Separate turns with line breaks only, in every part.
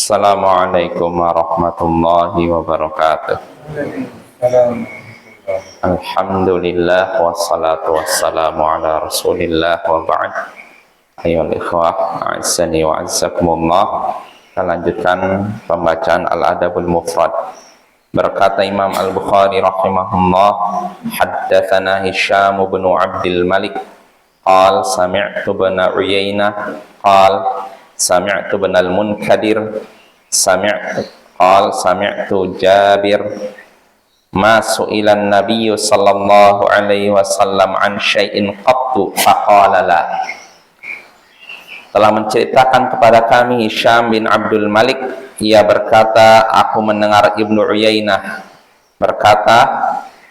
Assalamualaikum warahmatullahi wabarakatuh. Alhamdulillah wassalatu wassalamu ala Rasulillah wa ba'd. Ayyuhal ikhwah, a'azzani wa a'azzakumullah. Kita lanjutkan pembacaan Al-Adabul Mufrad. Berkata Imam Al-Bukhari rahimahullah, haddatsana Hisham bin Abdul Malik qala sami'tu bin Uyainah qala sami'tu bin Al-Munkadir sami'tu Jabir ma su'ilan nabiyyu sallallahu alaihi wasallam an syai'in qattu faqala la. Telah menceritakan kepada kami Hisham bin Abdul Malik, ia berkata, aku mendengar Ibnu Uyainah berkata,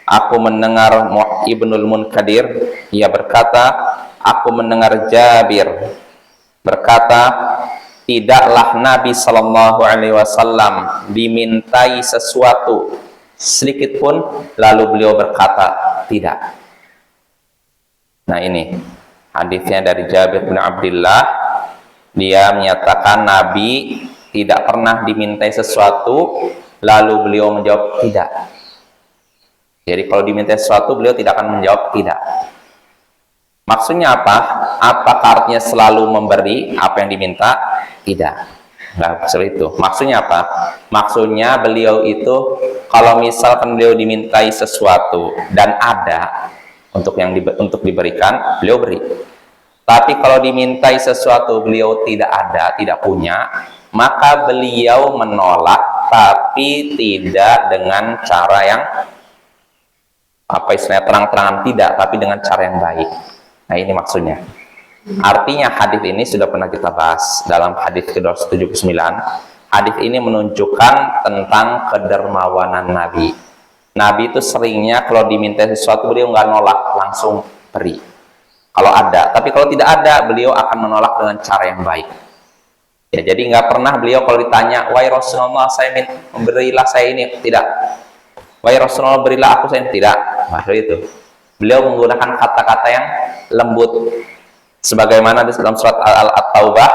aku mendengar Ibnul Munkadir, ia berkata, aku mendengar Jabir berkata, tidaklah Nabi sallallahu alaihi wasallam dimintai sesuatu sedikit pun lalu beliau berkata tidak. Nah, ini hadisnya dari Jabir bin Abdullah. Dia menyatakan Nabi tidak pernah dimintai sesuatu lalu beliau menjawab tidak. Jadi kalau dimintai sesuatu beliau tidak akan menjawab tidak. Maksudnya apa? Apakah artinya selalu memberi apa yang diminta? Tidak. Enggak seperti itu. Maksudnya apa? Maksudnya beliau itu kalau misalkan beliau dimintai sesuatu dan ada untuk diberikan, beliau beri. Tapi kalau dimintai sesuatu beliau tidak ada, tidak punya, maka beliau menolak, tapi tidak dengan cara yang istilahnya terang-terangan tidak, tapi dengan cara yang baik. Nah, ini maksudnya. Artinya hadis ini sudah pernah kita bahas dalam hadis ke-279. Hadis ini menunjukkan tentang kedermawanan Nabi. Nabi itu seringnya kalau dimintai sesuatu beliau nggak nolak, langsung beri. Kalau ada, tapi kalau tidak ada, beliau akan menolak dengan cara yang baik. Ya, jadi nggak pernah beliau kalau ditanya, wahai Rasulullah, berilah saya ini, tidak. Wahai Rasulullah, berilah aku saya ini, tidak. Maksud itu. Beliau menggunakan kata-kata yang lembut. Sebagaimana di dalam surat At-Taubah,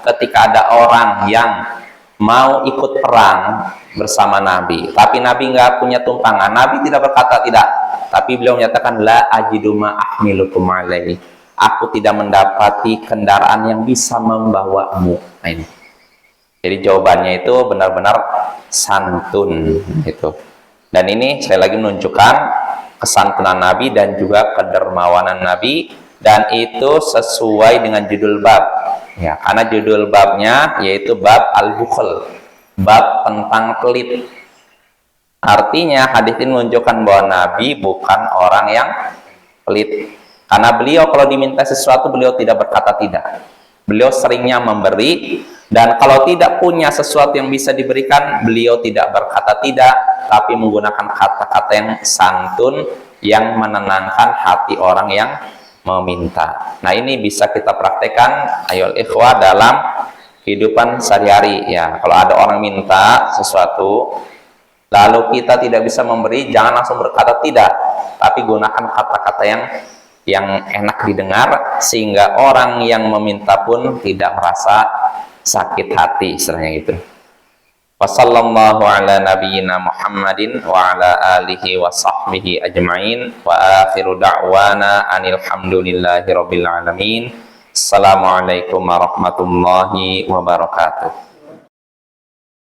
ketika ada orang yang mau ikut perang bersama Nabi, tapi Nabi nggak punya tumpangan, Nabi tidak berkata tidak. Tapi beliau menyatakan, la ajidu ma ahmilukum alaihi. Aku tidak mendapati kendaraan yang bisa membawamu. Nah, ini. Jadi jawabannya itu benar-benar santun itu. Dan ini saya lagi menunjukkan kesantunan Nabi dan juga kedermawanan Nabi, dan itu sesuai dengan judul bab. Ya, karena judul babnya yaitu bab al-bukhl, bab tentang pelit. Artinya hadis ini menunjukkan bahwa Nabi bukan orang yang pelit. Karena beliau kalau diminta sesuatu beliau tidak berkata tidak. Beliau seringnya memberi, dan kalau tidak punya sesuatu yang bisa diberikan, beliau tidak berkata tidak, tapi menggunakan kata-kata yang santun yang menenangkan hati orang yang meminta. Nah, ini bisa kita praktekkan ayo ikhwah dalam kehidupan sehari-hari ya. Kalau ada orang minta sesuatu lalu kita tidak bisa memberi, jangan langsung berkata tidak, tapi gunakan kata-kata yang enak didengar sehingga orang yang meminta pun tidak merasa sakit hati, istilahnya gitu. Wassallallahu ala nabiyyina Muhammadin wa ala alihi wa sahbihi ajma'in wa akhiru da'wana anil hamdulillahi rabbil alamin. Assalamualaikum warahmatullahi wabarakatuh.